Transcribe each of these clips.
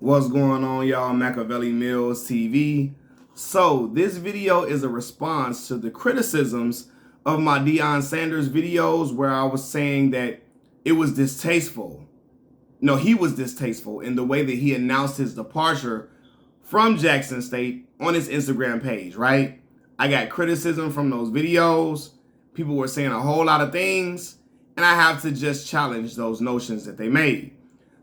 What's going on, y'all? Machiavelli Mills TV. So this video is a response to the criticisms of my Deion Sanders videos where I was saying that it was distasteful. No, he was distasteful in the way that he announced his departure from Jackson State on his Instagram page, right? I got criticism from those videos. People were saying a whole lot of things, and I have to just challenge those notions that they made.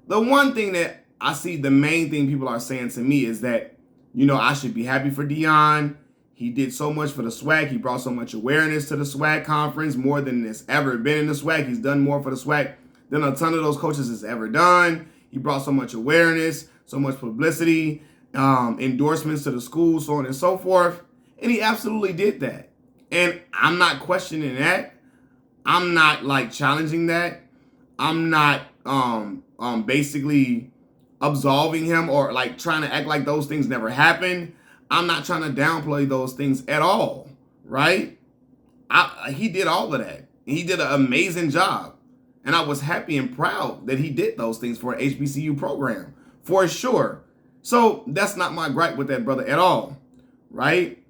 The one thing that I see, the main thing people are saying to me is that, I should be happy for Deion. He did so much for the SWAC. He brought so much awareness to the SWAC conference, more than it's ever been in the SWAC. He's done more for the SWAC than a ton of those coaches has ever done. He brought so much awareness, so much publicity, endorsements to the school, so on and so forth. And he absolutely did that. And I'm not questioning that. I'm not challenging that. I'm not basically absolving him or trying to act like those things never happened. I'm not trying to downplay those things at all, right? He did all of that. He did an amazing job. And I was happy and proud that he did those things for an HBCU program, for sure. So that's not my gripe with that brother at all, right?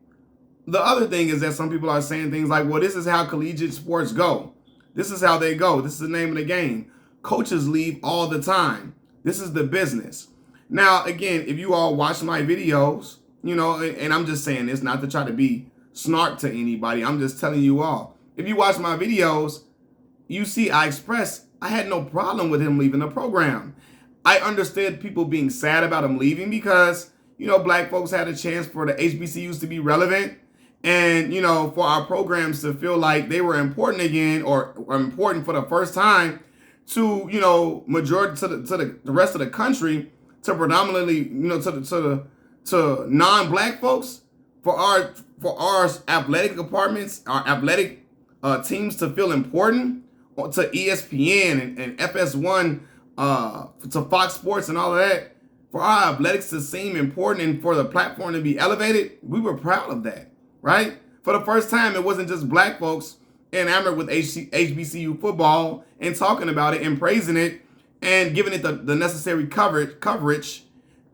The other thing is that some people are saying things like, well, this is how collegiate sports go. This is how they go. This is the name of the game. Coaches leave all the time. This is the business. Now, again, if you all watch my videos, and I'm just saying this not to try to be snark to anybody. I'm just telling you all. If you watch my videos, you see I had no problem with him leaving the program. I understood people being sad about him leaving because, black folks had a chance for the HBCUs to be relevant and, for our programs to feel like they were important again or important for the first time to, majority to the rest of the country, to predominantly, to non-black folks, for our athletic departments, our athletic teams to feel important, to ESPN and FS1, to Fox Sports and all of that, for our athletics to seem important and for the platform to be elevated. We were proud of that, right? For the first time, it wasn't just black folks enamored with HBCU football and talking about it and praising it and giving it the necessary coverage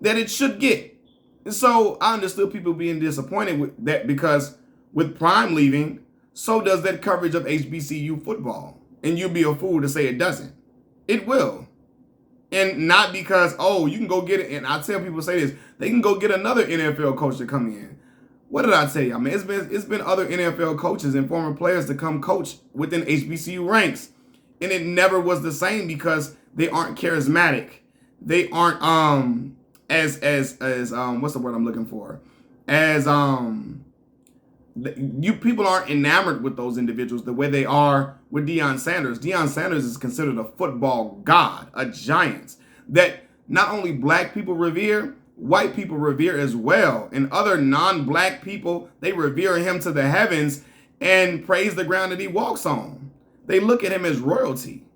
that it should get. And so I understood people being disappointed with that because with Prime leaving, so does that coverage of HBCU football. And you'd be a fool to say it doesn't. It will. And not because, you can go get it. And I tell people say this, they can go get another NFL coach to come in. What did I tell you? I mean, it's been other NFL coaches and former players to come coach within HBCU ranks. And it never was the same because they aren't charismatic. They aren't as what's the word I'm looking for? You people aren't enamored with those individuals the way they are with Deion Sanders. Deion Sanders is considered a football god, a giant that not only black people revere, white people revere as well. And other non-black people, they revere him to the heavens and praise the ground that he walks on. They look at him as royalty.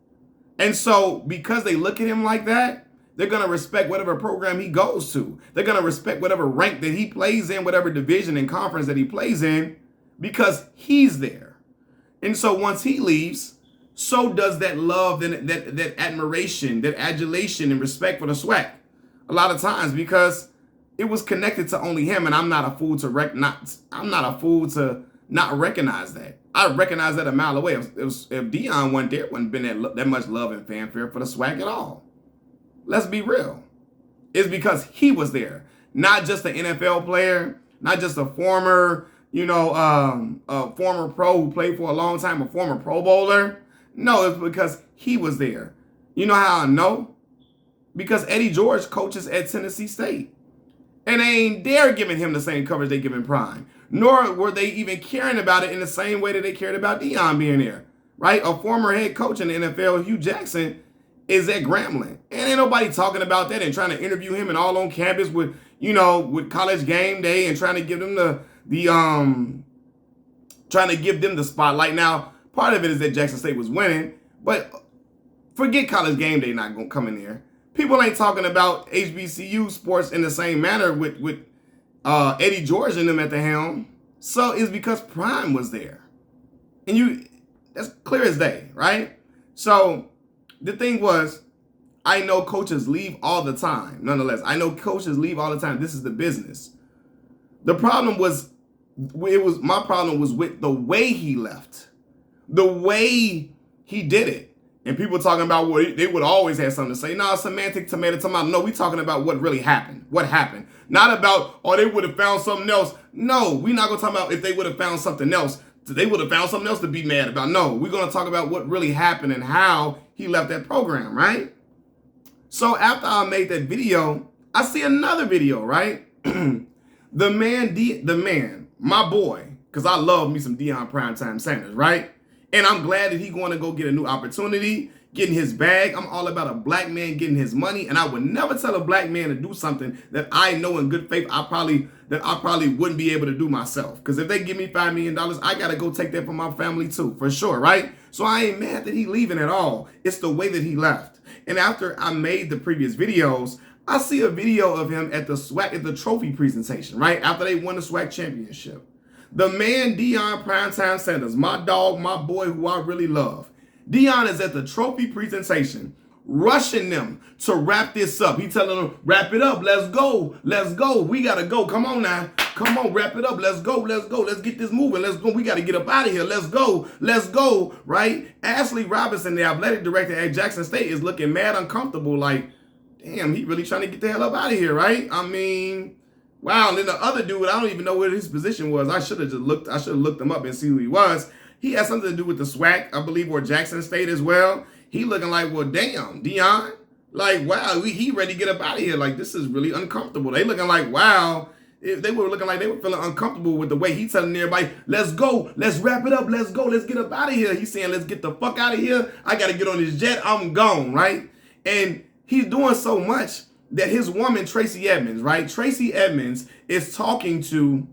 And so because they look at him like that, they're going to respect whatever program he goes to. They're going to respect whatever rank that he plays in, whatever division and conference that he plays in, because he's there. And so once he leaves, so does that love, that admiration, that adulation and respect for the SWAC. A lot of times because it was connected to only him, and I'm not a fool to not recognize that. I recognize that a mile away. If Deion went there, wouldn't been that much love and fanfare for the SWAC at all. Let's be real. It's because he was there. Not just an NFL player, not just a former, a former pro who played for a long time, a former Pro Bowler. No, it's because he was there. You know how I know? Because Eddie George coaches at Tennessee State. And they ain't dare giving him the same coverage they giving Prime. Nor were they even caring about it in the same way that they cared about Deion being there. Right? A former head coach in the NFL, Hugh Jackson, is at Grambling. And ain't nobody talking about that and trying to interview him and all on campus with College Game Day and trying to give them the spotlight. Now, part of it is that Jackson State was winning, but forget College Game Day not going to come in there. People ain't talking about HBCU sports in the same manner with Eddie George and them at the helm. So it's because Prime was there. And that's clear as day, right? So the thing was, I know coaches leave all the time. Nonetheless, I know coaches leave all the time. This is the business. The problem was, my problem was with the way he left, the way he did it. And people talking about they would always have something to say. Nah, semantic tomato. No, we talking about what really happened. What happened? Not about, they would have found something else. No, we're not going to talk about if they would have found something else. They would have found something else to be mad about. No, we're going to talk about what really happened and how he left that program, right? So after I made that video, I see another video, right? The man, my boy, because I love me some Deion Primetime Sanders, right? And I'm glad that he's going to go get a new opportunity, getting his bag. I'm all about a black man getting his money, and I would never tell a black man to do something that I know in good faith I probably wouldn't be able to do myself. Because if they give me $5 million, I got to go take that for my family too, for sure, right? So I ain't mad that he leaving at all. It's the way that he left. And after I made the previous videos, I see a video of him at the trophy presentation, right? After they won the SWAC championship. The man, Deion Primetime Sanders, my dog, my boy, who I really love. Deion is at the trophy presentation, rushing them to wrap this up. He telling them, wrap it up. Let's go. Let's go. We got to go. Come on now. Come on, wrap it up. Let's go. Let's go. Let's get this moving. Let's go. We got to get up out of here. Let's go. Let's go. Right? Ashley Robinson, the athletic director at Jackson State, is looking mad uncomfortable. Like, damn, he really trying to get the hell up out of here, right? I mean, wow. And then the other dude, I don't even know what his position was. I should have looked him up and see who he was. He had something to do with the SWAC, I believe, or Jackson State as well. He looking like, well, damn, Deion. Like, wow, he ready to get up out of here. Like, this is really uncomfortable. They looking like, wow. They were looking like they were feeling uncomfortable with the way he telling everybody, let's go, let's wrap it up, let's go, let's get up out of here. He's saying, let's get the fuck out of here. I got to get on this jet. I'm gone, right? And he's doing so much that his woman, Tracy Edmonds, right? Tracy Edmonds is talking to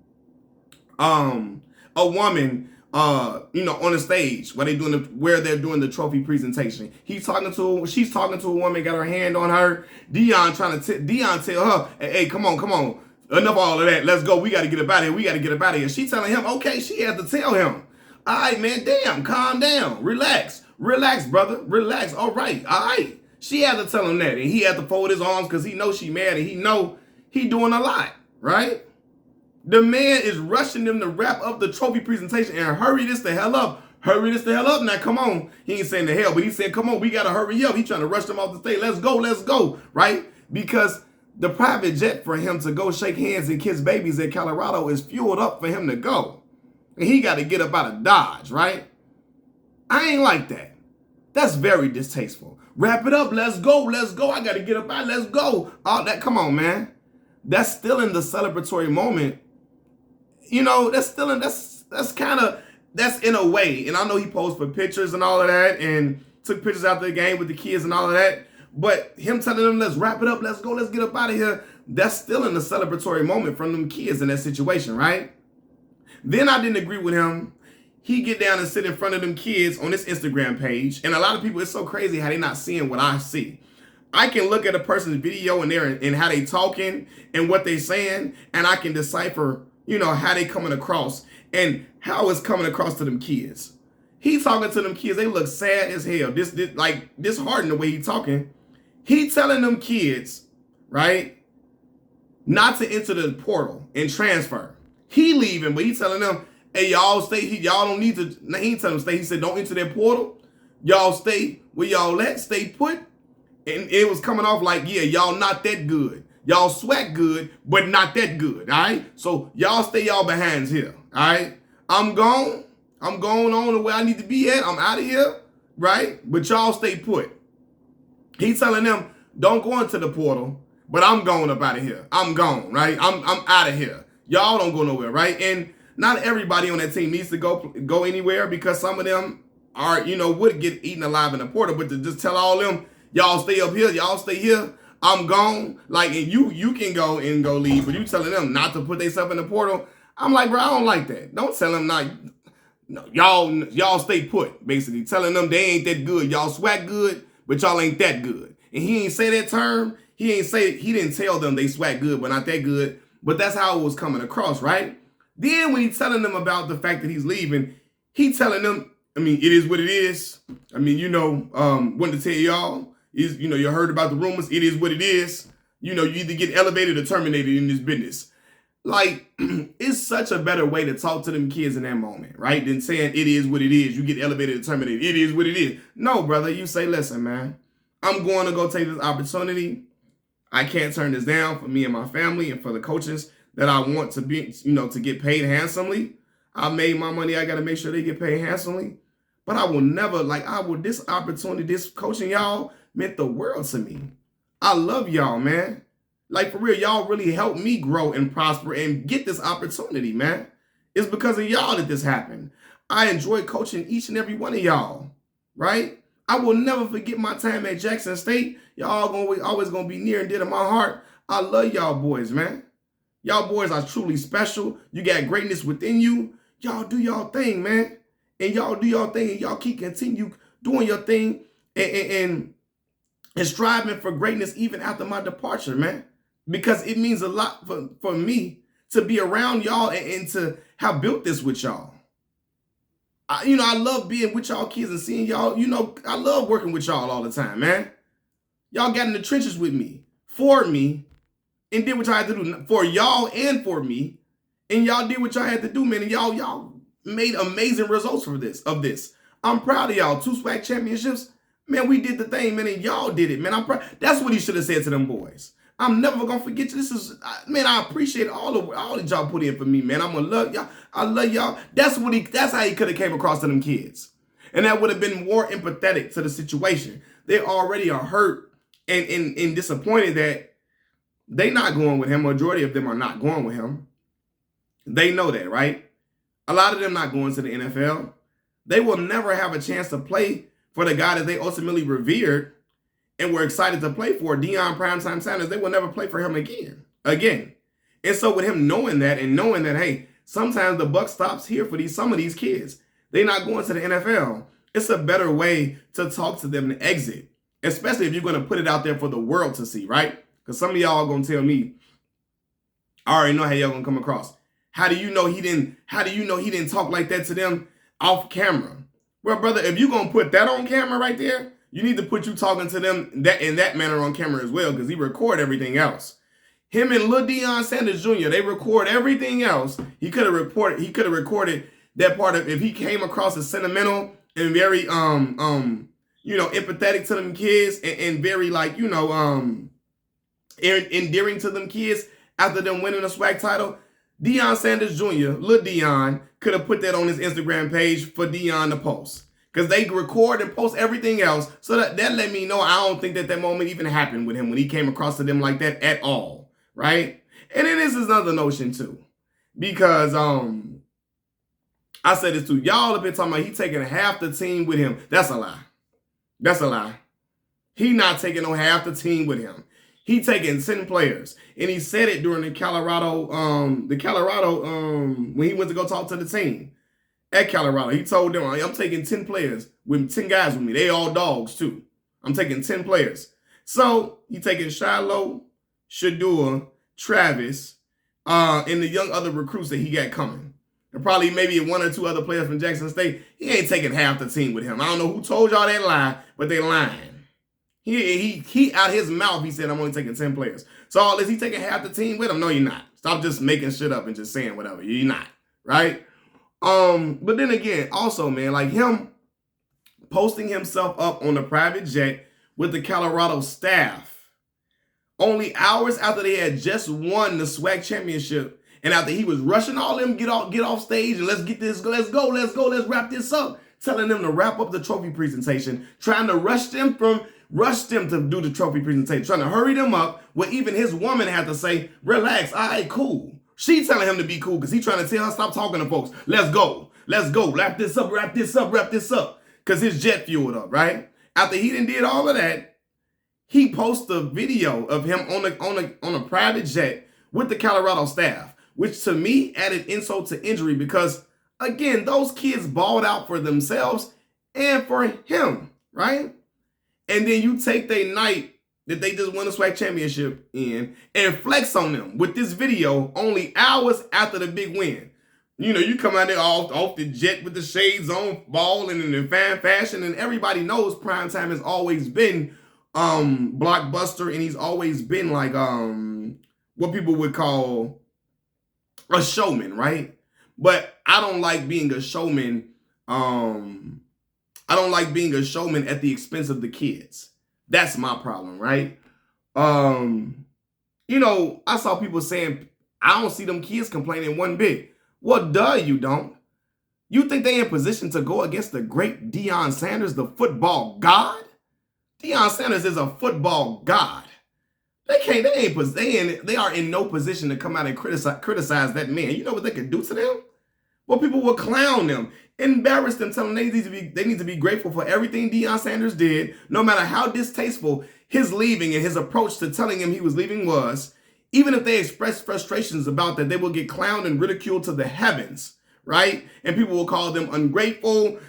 a woman, on the stage where they're doing the trophy presentation. She's talking to a woman, got her hand on her. Deion tell her, hey, come on. Enough of all of that. Let's go. We got to get up out of here. We got to get up out of here. She telling him, okay, she had to tell him. All right, man, damn, calm down. Relax, brother. Relax. All right. She had to tell him that. And he had to fold his arms because he knows she mad and he know he doing a lot, right? The man is rushing them to wrap up the trophy presentation and hurry this the hell up. Hurry this the hell up now. Come on. He ain't saying the hell, but he said, come on, we got to hurry up. He trying to rush them off the stage. Let's go, right? Because the private jet for him to go shake hands and kiss babies in Colorado is fueled up for him to go. And he got to get up out of Dodge, right? I ain't like that. That's very distasteful. Wrap it up. Let's go. I got to get up out. Let's go. All that. Come on, man. That's still in the celebratory moment. That's in a way. And I know he posed for pictures and all of that and took pictures after the game with the kids and all of that. But him telling them, let's wrap it up, let's go, let's get up out of here, that's still in the celebratory moment from them kids in that situation, right? Then I didn't agree with him. He get down and sit in front of them kids on this Instagram page. And a lot of people, it's so crazy how they not seeing what I see. I can look at a person's video and how they talking and what they saying, and I can decipher, how they coming across and how it's coming across to them kids. He talking to them kids, they look sad as hell. This hardened the way he talking. He telling them kids, right, not to enter the portal and transfer. He leaving, but he telling them, hey, y'all stay. Y'all don't need to. He ain't telling them stay. He said, don't enter that portal. Y'all stay where y'all at. Stay put. And it was coming off like, yeah, y'all not that good. Y'all SWAC good, but not that good. All right. So y'all stay y'all behinds here. All right. I'm gone. I'm going on to where I need to be at. I'm out of here. Right. But y'all stay put. He's telling them, don't go into the portal, but I'm going up out of here. I'm gone, right? I'm out of here. Y'all don't go nowhere, right? And not everybody on that team needs to go anywhere because some of them are, would get eaten alive in the portal. But to just tell all them, y'all stay up here, y'all stay here, I'm gone. Like, and you can go and go leave, but you telling them not to put themselves in the portal. I'm like, bro, I don't like that. Don't tell them not. No, y'all stay put, basically. Telling them they ain't that good. Y'all SWAC good, but y'all ain't that good. And he ain't say that term. He didn't tell them they SWAC good, but not that good. But that's how it was coming across, right? Then when he's telling them about the fact that he's leaving, he telling them, I mean, it is what it is. I mean, wanted to tell y'all, You heard about the rumors. It is what it is. You either get elevated or terminated in this business. Like, it's such a better way to talk to them kids in that moment, right? Than saying it is what it is. You get elevated or terminated. It is what it is. No, brother. You say, listen, man, I'm going to go take this opportunity. I can't turn this down for me and my family and for the coaches that I want to be, to get paid handsomely. I made my money. I got to make sure they get paid handsomely. But I will never, this opportunity, this coaching y'all meant the world to me. I love y'all, man. Like, for real, y'all really helped me grow and prosper and get this opportunity, man. It's because of y'all that this happened. I enjoy coaching each and every one of y'all, right? I will never forget my time at Jackson State. Y'all always going to be near and dear to my heart. I love y'all boys, man. Y'all boys are truly special. You got greatness within you. Y'all do y'all thing, man. And y'all do y'all thing, and y'all continue doing your thing and striving for greatness even after my departure, man. Because it means a lot for me to be around y'all and to have built this with y'all. I love being with y'all kids and seeing y'all. I love working with y'all all the time, man. Y'all got in the trenches with me, for me, and did what y'all had to do for y'all and for me. And y'all did what y'all had to do, man. And y'all made amazing results of this. I'm proud of y'all. 2 SWAC championships. Man, we did the thing, man, and y'all did it, man. I'm proud. That's what he should have said to them boys. I'm never going to forget you. I appreciate all that y'all put in for me, man. I'm going to love y'all. I love y'all. That's how he could have came across to them kids. And that would have been more empathetic to the situation. They already are hurt and disappointed that they not going with him. Majority of them are not going with him. They know that, right? A lot of them not going to the NFL. They will never have a chance to play for the guy that they ultimately revered and were excited to play for, Deion Primetime Sanders. They will never play for him again. And so with him knowing that and knowing that, hey, sometimes the buck stops here for some of these kids. They're not going to the NFL. It's a better way to talk to them and exit, especially if you're going to put it out there for the world to see, right? Because some of y'all are going to tell me, I already know how y'all going to come across. How do you know he didn't talk like that to them off camera? Well, brother, if you're going to put that on camera right there, you need to put you talking to them in that manner on camera as well, because he record everything else. Him and Lil Deion Sanders Jr., they record everything else. He could have recorded that part of, if he came across as sentimental and very empathetic to them kids and very endearing to them kids after them winning a SWAC title. Deion Sanders Jr., Lil Deion, could have put that on his Instagram page for Deion to post. Because they record and post everything else. So that let me know I don't think that moment even happened with him when he came across to them like that at all. Right? And then this is another notion too. Because I said this too. Y'all have been talking about he taking half the team with him. That's a lie. That's a lie. He not taking no half the team with him. He taking 10 players. And he said it during the Colorado, when he went to go talk to the team at Colorado. He told them, I'm taking 10 players with 10 guys with me. They all dogs too. I'm taking 10 players. So he taking Shiloh, Shadua, Travis, and the young other recruits that he got coming. And probably maybe 1 or 2 other players from Jackson State. He ain't taking half the team with him. I don't know who told y'all that lie, but they lying. He out his mouth, he said, I'm only taking 10 players. So is he taking half the team with him? No, you're not. Stop just making shit up and just saying whatever. You're not, right? But then again, also, man, like him posting himself up on a private jet with the Colorado staff only hours after they had just won the SWAC championship, and after he was rushing all them, get off stage and let's get this, let's go, let's wrap this up, telling them to wrap up the trophy presentation, trying to rush them to do the trophy presentation, trying to hurry them up, where even his woman had to say, relax, all right, cool. She telling him to be cool because he trying to tell her, stop talking to folks. Let's go, wrap this up, because his jet fueled up, right? After he done did all of that, he posted a video of him on a private jet with the Colorado staff, which to me added insult to injury because, again, those kids balled out for themselves and for him, right? And then you take their night that they just won a SWAC championship in and flex on them with this video only hours after the big win. You come out there off the jet with the shades on, balling in a fan fashion, and everybody knows primetime has always been blockbuster, and he's always been like what people would call a showman, right? But I don't like being a showman. I don't like being a showman at the expense of the kids. That's my problem, right? Um, I saw people saying, I don't see them kids complaining one bit. Well, duh, you don't. You think they in position to go against the great Deion Sanders, the football god? Deion Sanders is a football god. They are in no position to come out and criticize that man. You know what they could do to them? Well, people will clown them, embarrass them, tell them they need to be grateful for everything Deion Sanders did, no matter how distasteful his leaving and his approach to telling him he was leaving was. Even if they express frustrations about that, they will get clowned and ridiculed to the heavens, right? And people will call them ungrateful,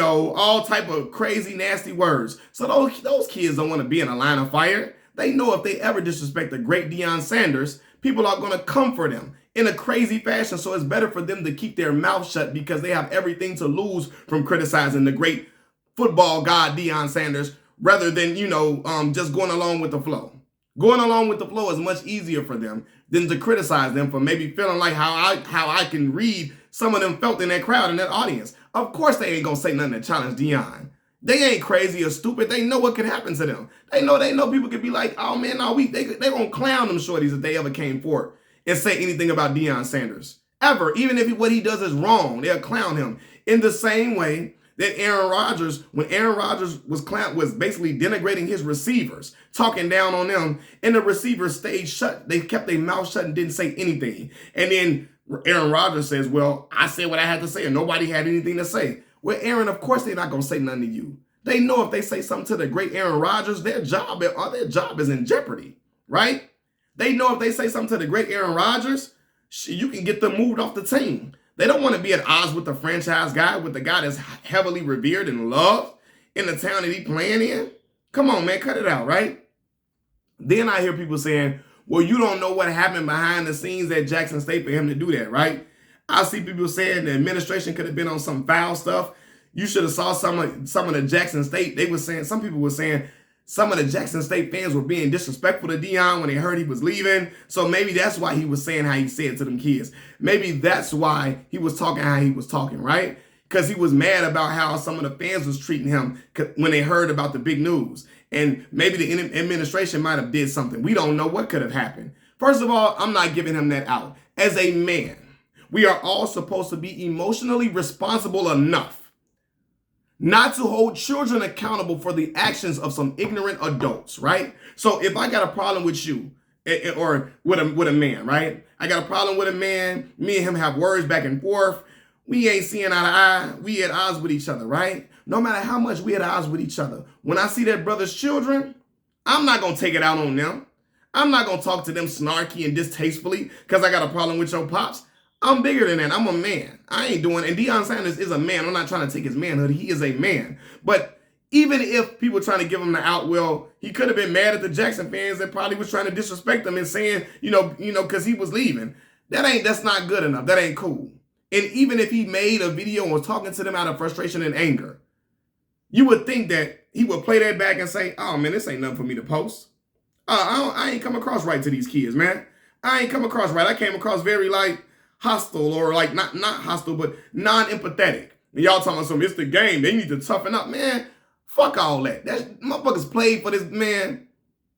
all type of crazy, nasty words. So those kids don't want to be in a line of fire. They know if they ever disrespect the great Deion Sanders, people are going to come for them in a crazy fashion. So it's better for them to keep their mouth shut because they have everything to lose from criticizing the great football god Deion Sanders rather than, just going along with the flow. Going along with the flow is much easier for them than to criticize them for maybe feeling like how I can read some of them felt in that crowd, in that audience. Of course they ain't going to say nothing to challenge Deion. They ain't crazy or stupid. They know what could happen to them. They know people could be like, oh man, no, they gonna clown them shorties if they ever came forward and say anything about Deion Sanders. Ever. Even if what he does is wrong, they'll clown him. In the same way that Aaron Rodgers, when Aaron Rodgers was basically denigrating his receivers, talking down on them, and the receivers stayed shut. They kept their mouth shut and didn't say anything. And then Aaron Rodgers says, well, I said what I had to say and nobody had anything to say. Well, Aaron, of course they're not going to say nothing to you. They know if they say something to the great Aaron Rodgers, their job is in jeopardy, right? They know if they say something to the great Aaron Rodgers, you can get them moved off the team. They don't want to be at odds with the franchise guy, with the guy that's heavily revered and loved in the town that he's playing in. Come on, man, cut it out, right? Then I hear people saying, well, you don't know what happened behind the scenes at Jackson State for him to do that, right? I see people saying the administration could have been on some foul stuff. You should have saw some of the Jackson State. Some people were saying some of the Jackson State fans were being disrespectful to Deion when they heard he was leaving. So maybe that's why he was saying how he said to them kids. Maybe that's why he was talking how he was talking, right? Because he was mad about how some of the fans was treating him when they heard about the big news. And maybe the administration might have did something. We don't know what could have happened. First of all, I'm not giving him that out. As a man, we are all supposed to be emotionally responsible enough not to hold children accountable for the actions of some ignorant adults, right? So if I got a problem with you or with a man, right? I got a problem with a man, me and him have words back and forth. We ain't seeing eye to eye. We at odds with each other, right? No matter how much we at odds with each other. When I see that brother's children, I'm not going to take it out on them. I'm not going to talk to them snarky and distastefully because I got a problem with your pops. I'm bigger than that. I'm a man. I ain't doing, and Deion Sanders is a man. I'm not trying to take his manhood. He is a man. But even if people trying to give him the out, well, he could have been mad at the Jackson fans that probably was trying to disrespect him and saying, because he was leaving. That's not good enough. That ain't cool. And even if he made a video and was talking to them out of frustration and anger, you would think that he would play that back and say, oh man, this ain't nothing for me to post. I ain't come across right to these kids, man. I ain't come across right. I came across very hostile or not hostile, but non-empathetic. And y'all talking about it's the game. They need to toughen up. Man, fuck all that. That motherfuckers played for this man.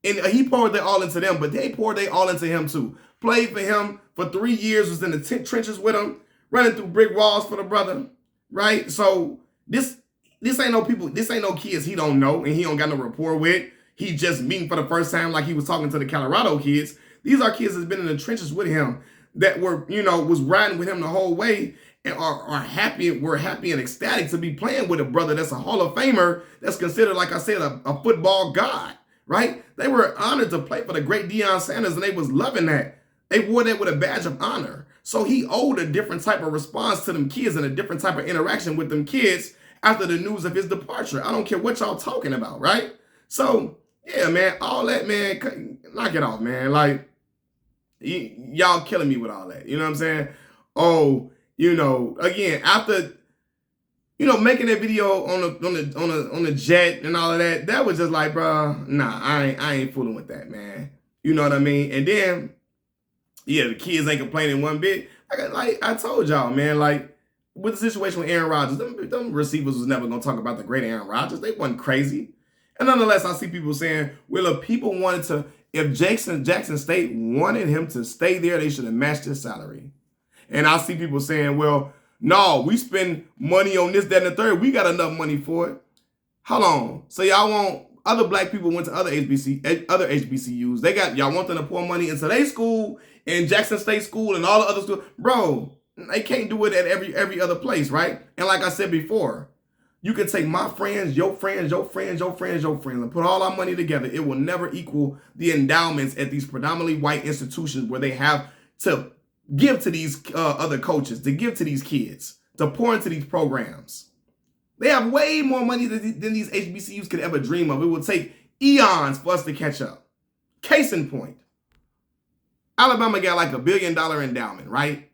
And he poured their all into them, but they poured their all into him too. Played for him for 3 years, was in the trenches with him, running through brick walls for the brother, right? So this ain't no people, this ain't no kids he don't know and he don't got no rapport with. He just meeting for the first time like he was talking to the Colorado kids. These are kids that's been in the trenches with him that were, was riding with him the whole way and are happy. We're happy and ecstatic to be playing with a brother that's a Hall of Famer that's considered, like I said, a football god, right? They were honored to play for the great Deion Sanders and they was loving that. They wore that with a badge of honor. So he owed a different type of response to them kids and a different type of interaction with them kids after the news of his departure. I don't care what y'all talking about, right? So, yeah, man, all that, man, knock it off, man. Y'all killing me with all that. You know what I'm saying? Oh, again, after Making that video on the jet and all of that, that was just like, bro, nah, I ain't fooling with that, man. You know what I mean? And then, yeah, the kids ain't complaining one bit. Like I told y'all, man, like with the situation with Aaron Rodgers, them receivers was never gonna talk about the great Aaron Rodgers. They wasn't crazy. And nonetheless, I see people saying, well, if people wanted to, if Jackson State wanted him to stay there, they should have matched his salary. And I see people saying, well, no, we spend money on this, that, and the third. We got enough money for it. Hold on. So y'all want other black people went to other HBCUs. Y'all want them to pour money into their school and Jackson State School and all the other schools. Bro, they can't do it at every other place, right? And like I said before, you can take my friends, your friends, your friends, your friends, your friends, and put all our money together. It will never equal the endowments at these predominantly white institutions where they have to give to these other coaches, to give to these kids, to pour into these programs. They have way more money than these HBCUs could ever dream of. It will take eons for us to catch up. Case in point, Alabama got like $1 billion endowment, right?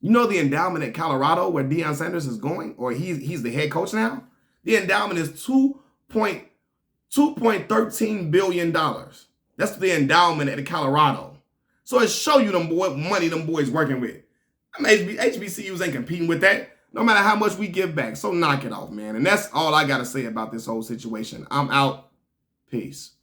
You know the endowment at Colorado where Deion Sanders is going, or he's the head coach now? The endowment is $2.13 billion. That's the endowment at Colorado. So it show you what money them boys working with. HBCUs ain't competing with that, no matter how much we give back. So knock it off, man. And that's all I got to say about this whole situation. I'm out. Peace.